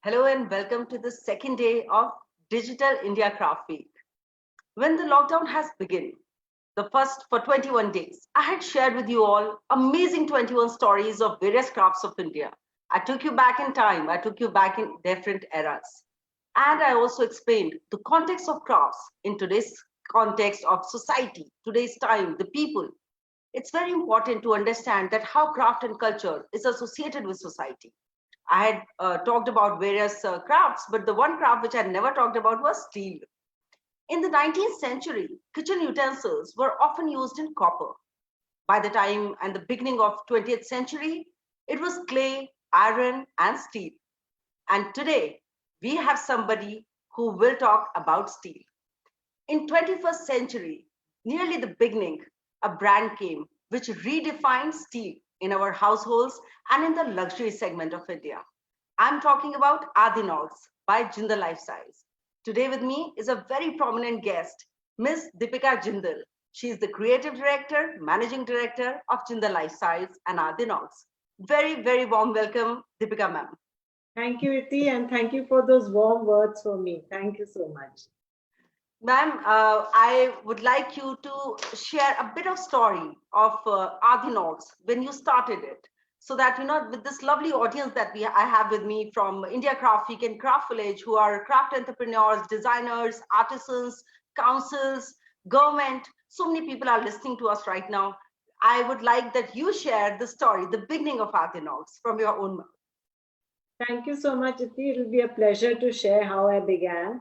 Hello and welcome to the second day of Digital India Craft Week. When the lockdown has begun, the first for 21 days, I had shared with you all amazing 21 stories of various crafts of India. I took you back in time, I took you back in different eras. And I also explained the context of crafts in today's context of society, today's time, the people. It's very important to understand that how craft and culture is associated with society. I had talked about various crafts, but the one craft which I never talked about was steel. In the 19th century, kitchen utensils were often used in copper. By the time and the beginning of 20th century, it was clay, iron, and steel. And today, we have somebody who will talk about steel. In 21st century, nearly the beginning, a brand came which redefined steel in our households and in the luxury segment of India. I'm talking about Arttd'inox by Jindal Life Size. Today with me is a very prominent guest, Ms. Deepikaa Jindal. She is the creative director, managing director of Jindal Life Size and Arttd'inox. Very warm welcome, Deepikaa ma'am. Thank you, Iti, and thank you for those warm words for me. Thank you so much. Ma'am, I would like you to share a bit of story of Arttd'inox when you started it, so that with this lovely audience that I have with me from India Craft Week and Craft Village, who are craft entrepreneurs, designers, artisans, councils, government. So many people are listening to us right now. I would like that you share the story, the beginning of Arttd'inox from your own mouth. Thank you so much, Iti. It'll be a pleasure to share how I began.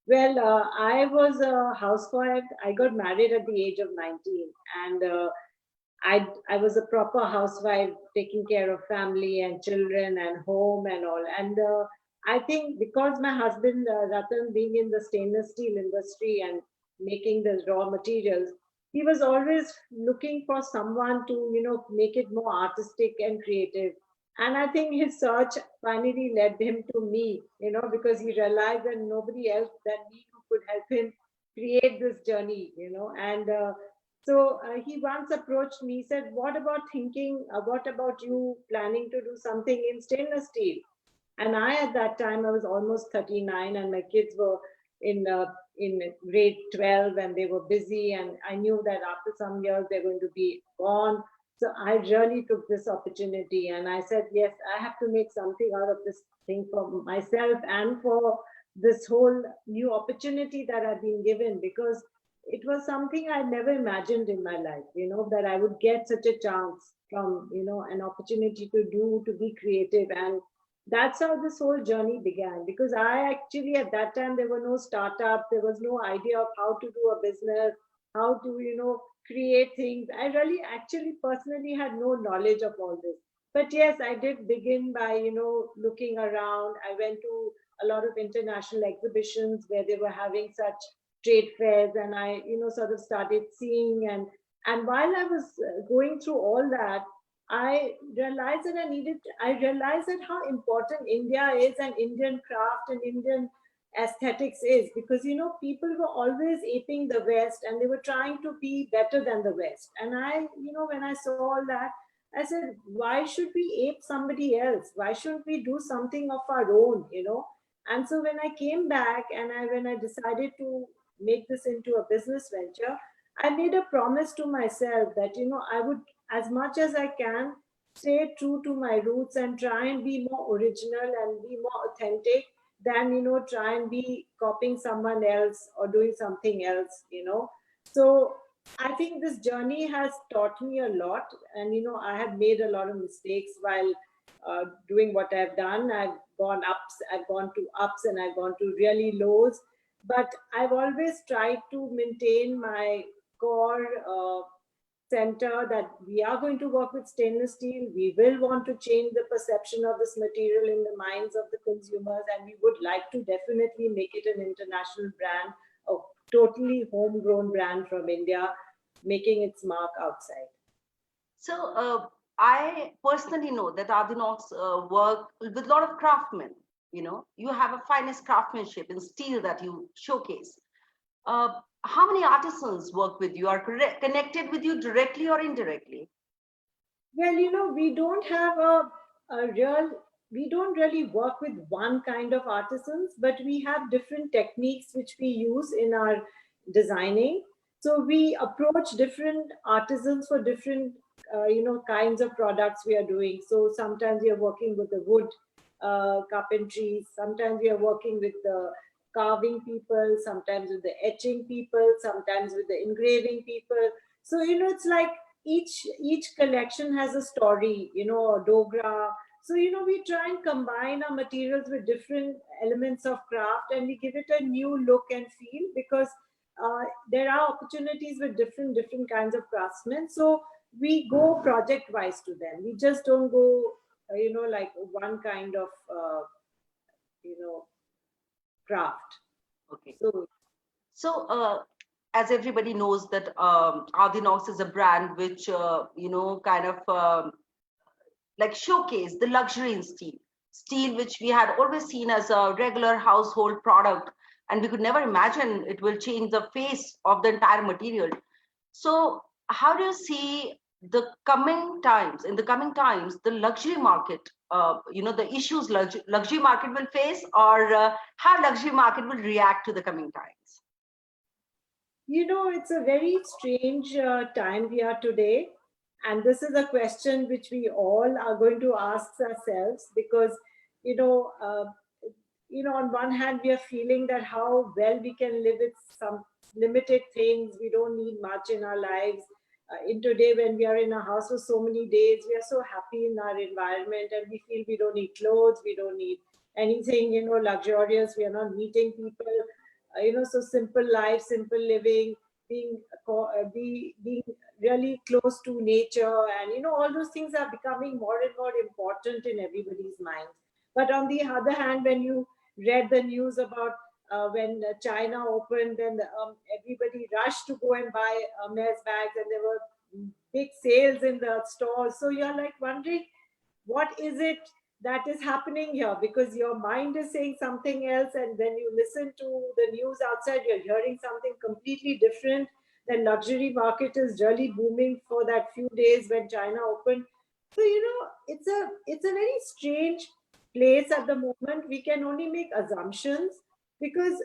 Well, I was a housewife. I got married at the age of 19, and I was a proper housewife, taking care of family and children and home and all. And I think because my husband Ratan being in the stainless steel industry and making the raw materials, he was always looking for someone to make it more artistic and creative. And I think his search finally led him to me, because he realized that nobody else than me who could help him create this journey, and he once approached me, said, "What about what about you planning to do something in stainless steel?" And at that time, I was almost 39, and my kids were in grade 12, and they were busy. And I knew that after some years, they're going to be gone. So I really took this opportunity, and I said, yes, I have to make something out of this thing for myself and for this whole new opportunity that I've been given, because it was something I never imagined in my life, that I would get such a chance from, an opportunity to be creative. And that's how this whole journey began, because I actually, at that time, there were no startups, there was no idea of how to do a business, how to, create things. I really actually personally had no knowledge of all this. But yes, I did begin by, looking around. I went to a lot of international exhibitions where they were having such trade fairs, and I, sort of started seeing. And while I was going through all that, I realized that how important India is, and Indian craft and Indian aesthetics is, because people were always aping the West, and they were trying to be better than the West. And when I saw all that, I said, why should we ape somebody else? Why shouldn't we do something of our own? And so when I came back, and when I decided to make this into a business venture, I made a promise to myself that I would, as much as I can, stay true to my roots and try and be more original and be more authentic than try and be copying someone else or doing something else. So I think this journey has taught me a lot. And I have made a lot of mistakes while doing what I've done. I've gone to ups, and I've gone to really lows, but I've always tried to maintain my core center, that we are going to work with stainless steel. We will want to change the perception of this material in the minds of the consumers, and we would like to definitely make it an international brand, a totally homegrown brand from India, making its mark outside. So I personally know that Arttd'inox work with a lot of craftsmen. You have a finest craftsmanship in steel that you showcase. How many artisans work with you, are connected with you directly or indirectly? Well, we don't have a real we don't really work with one kind of artisans, but we have different techniques which we use in our designing. So we approach different artisans for different, kinds of products we are doing. So sometimes we are working with the wood carpentry, sometimes we are working with the carving people, sometimes with the etching people, sometimes with the engraving people. So it's like each collection has a story, a dogra. So we try and combine our materials with different elements of craft, and we give it a new look and feel, because there are opportunities with different kinds of craftsmen. So we go project wise to them. We just don't go like one kind of you know craft. Okay. So So, as everybody knows that Arttd'inox is a brand which, kind of like showcase the luxury in steel. Steel, which we had always seen as a regular household product, and we could never imagine it will change the face of the entire material. So, how do you see the coming times? In the coming times, the luxury market, the issues luxury market will face, or how luxury market will react to the coming times? it's a very strange time we are today. And this is a question which we all are going to ask ourselves, because, you know, uh, on one hand, we are feeling that how well we can live with some limited things. We don't need much in our lives. In today, when we are in a house for so many days, we are so happy in our environment, and we feel we don't need clothes, we don't need anything, luxurious. We are not meeting people, so simple life, simple living, being really close to nature, and all those things are becoming more and more important in everybody's mind. But on the other hand, when you read the news about when China opened, then everybody rushed to go and buy Hermes bags, and there were big sales in the stores. So you're like wondering, what is it that is happening here? Because your mind is saying something else, and when you listen to the news outside, you're hearing something completely different. The luxury market is really booming for that few days when China opened. So it's a very strange place at the moment. We can only make assumptions, because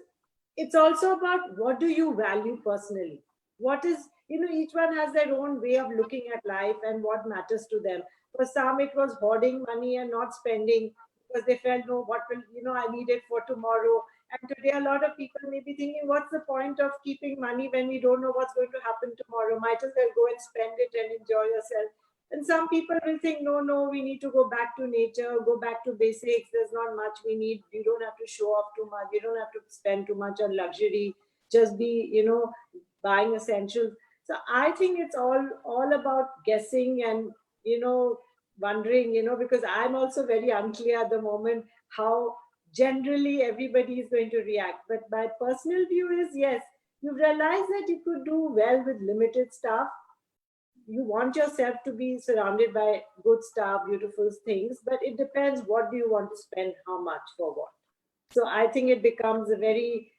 it's also about what do you value personally. What is, each one has their own way of looking at life and what matters to them. For some, it was hoarding money and not spending, because they felt, no, what will, I need it for tomorrow. And today, a lot of people may be thinking, what's the point of keeping money when we don't know what's going to happen tomorrow? Might as well go and spend it and enjoy yourself. And some people will think, no, no, we need to go back to nature, go back to basics. There's not much we need. You don't have to show off too much. You don't have to spend too much on luxury. Just be, buying essentials. So I think it's all about guessing and, wondering, because I'm also very unclear at the moment how generally everybody is going to react. But my personal view is, yes, you realize that you could do well with limited stuff. You want yourself to be surrounded by good stuff, beautiful things, but it depends, what do you want to spend, how much, for what. So I think it becomes a very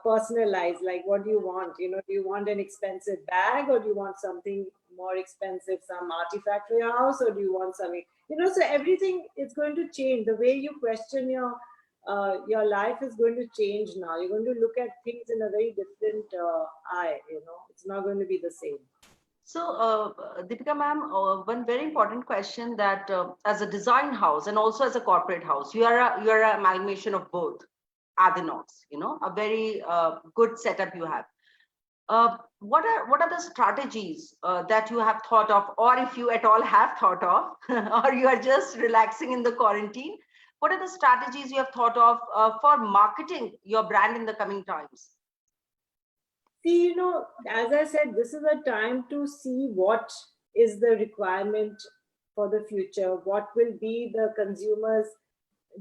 personalized, like, what do you want? Do you want an expensive bag, or do you want something more expensive, some artifact for your house, or do you want something, so everything is going to change. The way you question your life is going to change now. You're going to look at things in a very different eye. It's not going to be the same. So, Deepika ma'am, one very important question, that as a design house and also as a corporate house, you are an amalgamation of both. Arttd'inox, a very good setup you have. What are the strategies that you have thought of, or if you at all have thought of, or you are just relaxing in the quarantine? What are the strategies you have thought of for marketing your brand in the coming times? See, as I said, this is a time to see what is the requirement for the future, what will be the consumer's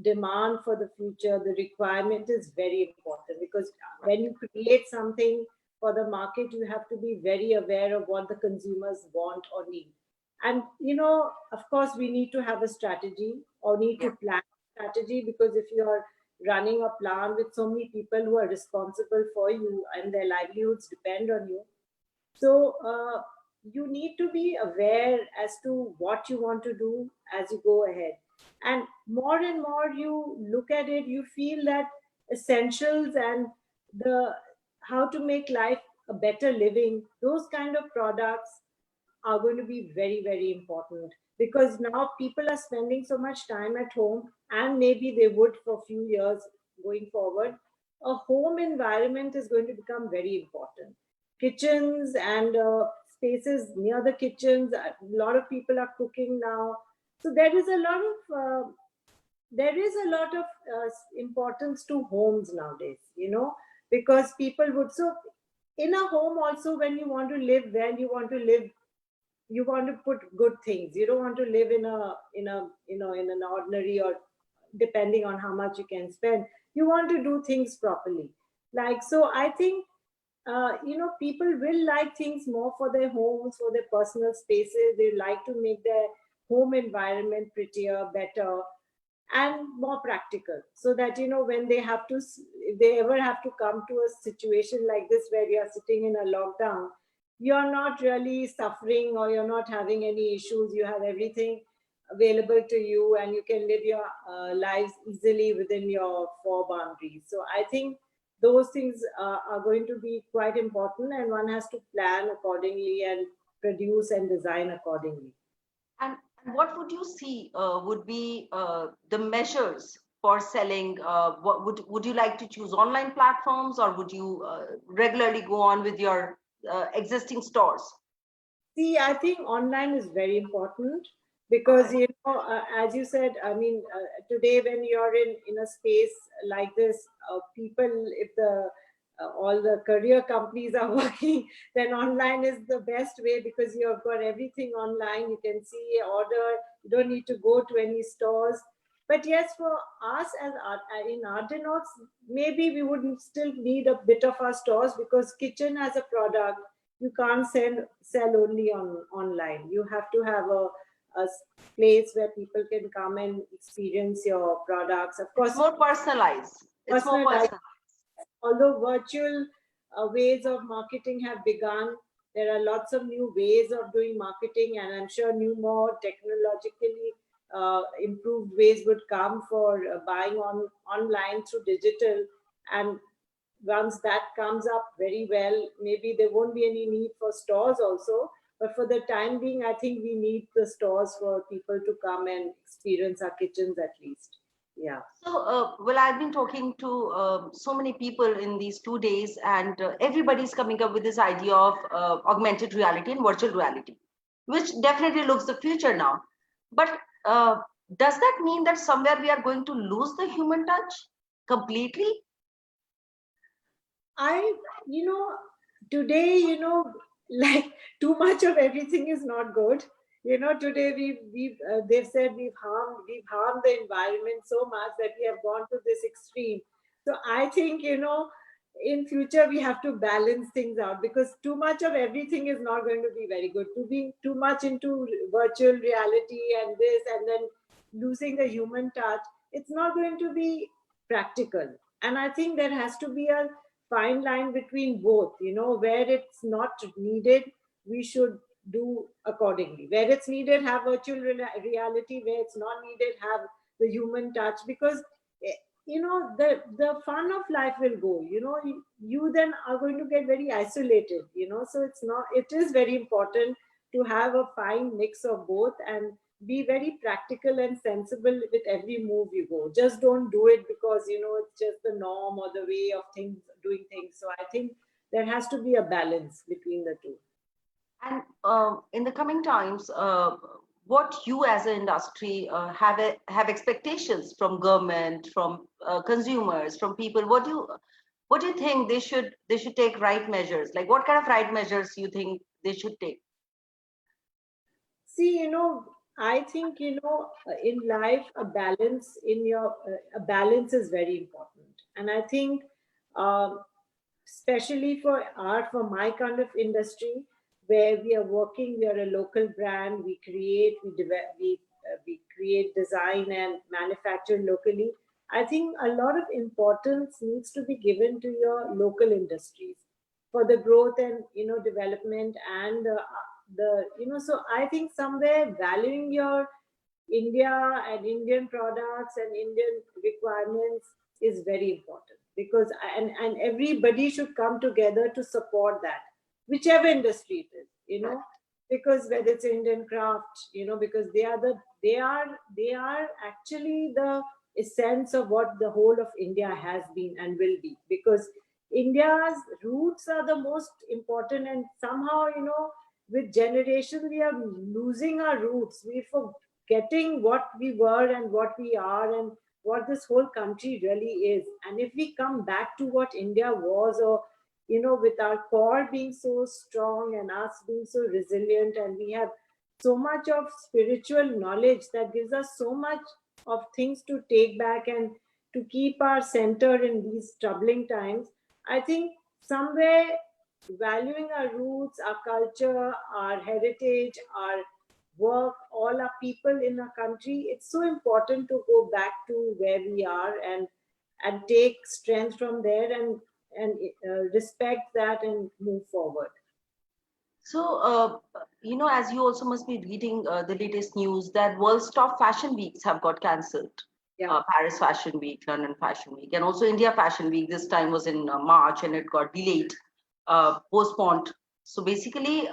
demand for the future. The requirement is very important, because when you create something for the market, you have to be very aware of what the consumers want or need. And, of course, we need to have a strategy, or need to plan strategy, because if you're running a plant with so many people who are responsible for you and their livelihoods depend on you, so you need to be aware as to what you want to do as you go ahead. And more you look at it, you feel that essentials and the how to make life a better living, those kind of products are going to be very, very important, because now people are spending so much time at home, and maybe they would for a few years going forward. A home environment is going to become very important. Kitchens and spaces near the kitchens, a lot of people are cooking now. So there is a lot of importance to homes nowadays, because people would, so in a home also, when you want to live well, you want to put good things. You don't want to live in an ordinary, or depending on how much you can spend. You want to do things properly. Like, so I think people will like things more for their homes, for their personal spaces. They like to make their home environment prettier, better, and more practical, so that when they have to, if they ever have to come to a situation like this where you're sitting in a lockdown, you're not really suffering, or you're not having any issues. You have everything available to you, and you can live your lives easily within your four boundaries. So I think those things are going to be quite important, and one has to plan accordingly and produce and design accordingly. And what would you see would be the measures for selling? What would you like to choose online platforms, or would you regularly go on with your existing stores? See, I think online is very important, because Okay. as you said, I mean, today when you're in a space like this, people, if the all the career companies are working, then online is the best way, because you have got everything online. You can see, order. You don't need to go to any stores. But yes, for us as in Arttd'inox, maybe we would still need a bit of our stores, because kitchen as a product, you can't sell only online. You have to have a place where people can come and experience your products. Of It's course, more personalized. It's more personalized. personal. Although virtual ways of marketing have begun, there are lots of new ways of doing marketing, and I'm sure new, more technologically improved ways would come for buying online through digital. And once that comes up very well, maybe there won't be any need for stores also. But for the time being, I think we need the stores for people to come and experience our kitchens at least. Yeah. So, well, I've been talking to so many people in these 2 days, and everybody's coming up with this idea of augmented reality and virtual reality, which definitely looks the future now. But does that mean that somewhere we are going to lose the human touch completely? I, today, like, too much of everything is not good. Today they've said we've harmed the environment so much that we have gone to this extreme. So I think, in future we have to balance things out, because too much of everything is not going to be very good. To be too much into virtual reality and this, and then losing the human touch, it's not going to be practical. And I think there has to be a fine line between both. Where it's not needed, we should do accordingly. Where it's needed, have virtual reality. Where it's not needed, have the human touch. Because eh, the fun of life will go. You then are going to get very isolated. So it is very important to have a fine mix of both, and be very practical and sensible with every move you go. Just don't do it because it's just the norm or the way of things, doing things. So I think there has to be a balance between the two. And in the coming times, what you as an industry have expectations from government, from consumers, from people? What do you think they should take right measures? Like, what kind of right measures you think they should take? See, I think in life, a balance is very important. And I think, um, especially for my kind of industry, where we are working, we are a local brand. We create, we create, design, and manufacture locally. I think a lot of importance needs to be given to your local industries for the growth and development, and the so I think somewhere valuing your India and Indian products and Indian requirements is very important, because and everybody should come together to support that, whichever industry it is, Right. because whether it's Indian craft, because they are actually the essence of what the whole of India has been and will be, because India's roots are the most important, and somehow, with generation we are losing our roots. We forgetting what we were and what we are and what this whole country really is. And if we come back to what India was, or with our core being so strong and us being so resilient, and we have so much of spiritual knowledge that gives us so much of things to take back and to keep our center in these troubling times. I think somewhere valuing our roots, our culture, our heritage, our work, all our people in our country, it's so important to go back to where we are, and take strength from there, and respect that and move forward. So, as you also must be reading the latest news that world's top fashion weeks have got cancelled. Yeah. Paris Fashion Week, London Fashion Week, and also India Fashion Week. This time was in March, and it got delayed, postponed. So basically,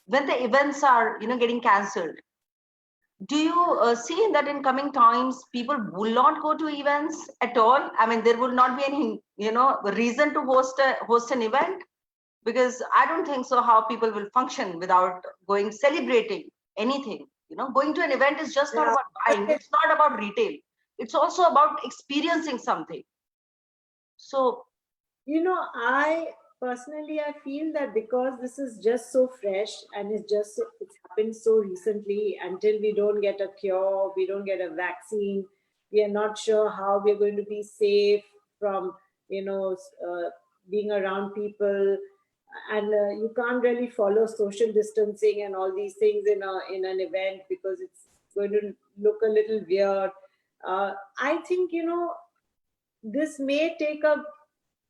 when the events are, getting cancelled, do you see that in coming times people will not go to events at all? I mean, there will not be any, reason to host an event, because I don't think so how people will function without going celebrating anything. Going to an event is just not Yeah. about buying. It's not about retail. It's also about experiencing something. So, I personally, I feel that because this is just so fresh, and it's happened so recently, until we don't get a cure, we don't get a vaccine, we are not sure how we're going to be safe from, you know, being around people, and you can't really follow social distancing and all these things in an event, because it's going to look a little weird. I think, this may take a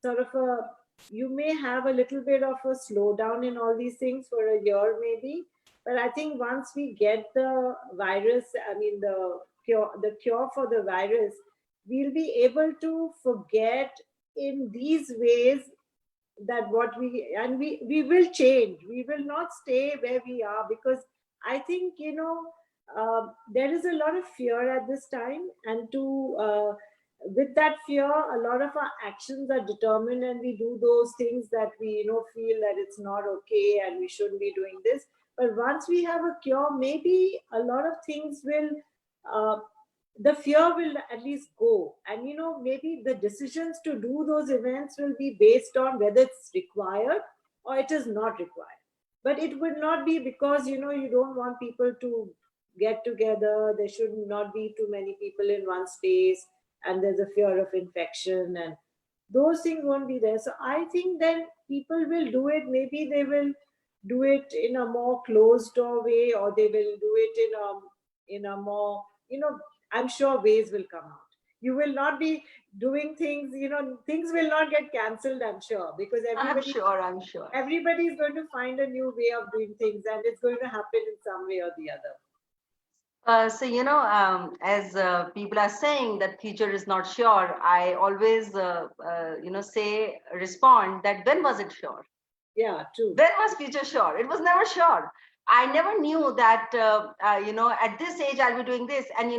sort of a you may have a little bit of a slowdown in all these things for a year maybe, but I think once we get the virus, I mean the cure for the virus, we'll be able to forget in these ways that what we will change. We will not stay where we are, because I think, there is a lot of fear at this time, and to with that fear, a lot of our actions are determined, and we do those things that we feel that it's not okay and we shouldn't be doing this. But once we have a cure, maybe a lot of things will uh, the fear will at least go, and maybe the decisions to do those events will be based on whether it's required or it is not required. But it would not be because you don't want people to get together. There should not be too many people in one space, and there's a fear of infection, and those things won't be there. So I think then people will do it. Maybe they will do it in a more closed door way, or they will do it in a more, I'm sure ways will come out. You will not be doing things, things will not get cancelled, I'm sure, because I'm sure. everybody is going to find a new way of doing things, and it's going to happen in some way or the other. So, as people are saying that future is not sure, I always, respond that when was it sure? Yeah, true. When was future sure? It was never sure. I never knew that, at this age I'll be doing this. And,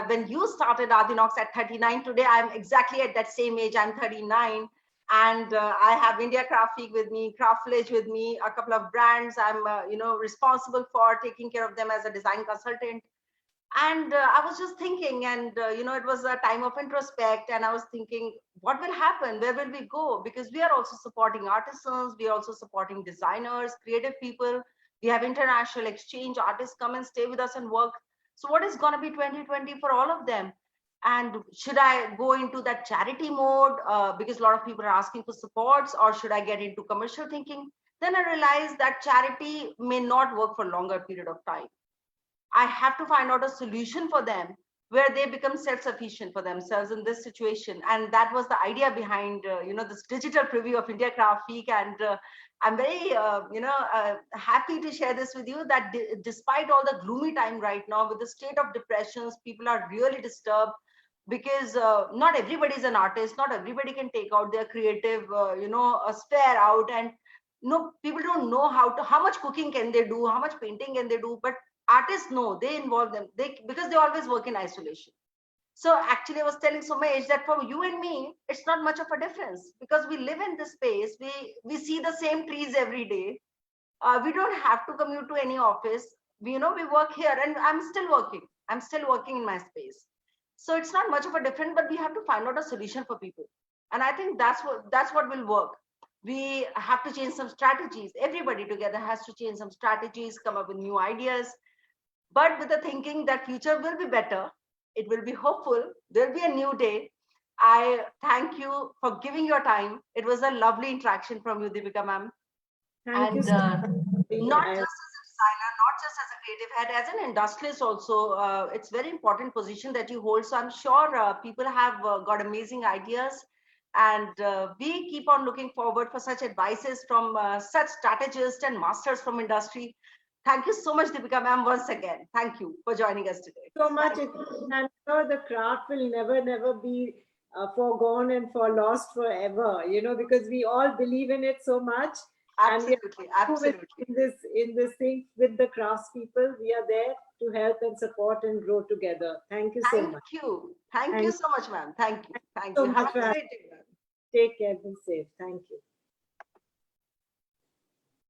when you started Arttd'inox at 39, today I'm exactly at that same age. I'm 39. And I have India Craft Week with me, Craft Village with me, a couple of brands I'm, responsible for taking care of them as a design consultant. And I was just thinking, and it was a time of introspect, and I was thinking, what will happen, where will we go, because we are also supporting artisans, we are also supporting designers, creative people. We have international exchange, artists come and stay with us and work. So what is going to be 2020 for all of them? And should I go into that charity mode, because a lot of people are asking for supports, or should I get into commercial thinking? Then I realized that charity may not work for longer period of time. I have to find out a solution for them where they become self-sufficient for themselves in this situation. And that was the idea behind, this digital preview of India Craft Week. And I'm very, happy to share this with you that despite all the gloomy time right now, with the state of depressions, people are really disturbed because not everybody is an artist. Not everybody can take out their creative, a spare out. And people don't know how much cooking can they do, how much painting can they do, but artists know, they involve them, because they always work in isolation. So actually I was telling Sumesh that for you and me it's not much of a difference, because we live in this space, we see the same trees every day. We don't have to commute to any office. We work here, and I'm still working in my space. So it's not much of a difference, but we have to find out a solution for people. And I think that's what will work. We have to change some strategies. Everybody together has to change some strategies, come up with new ideas, but with the thinking that future will be better. It will be hopeful. There'll be a new day. I thank you for giving your time. It was a lovely interaction from you, Deepika ma'am. Thank you And so much. not just as a designer, not just as a creative head, as an industrialist also, it's very important position that you hold. So I'm sure people have got amazing ideas, and we keep on looking forward for such advices from such strategists and masters from industry. Thank you so much, Deepika ma'am, once again. Thank you for joining us today. So much. I'm sure the craft will never, never be forgone and for lost forever. Because we all believe in it so much, and we Absolutely, are absolutely. in this thing with the crafts people. We are there to help and support and grow together. Thank you so Thank much. you. Thank you Thank so much, ma'am. Thank you. you Thank so you. Have much. a great day, ma'am. Take care. Be safe. Thank you.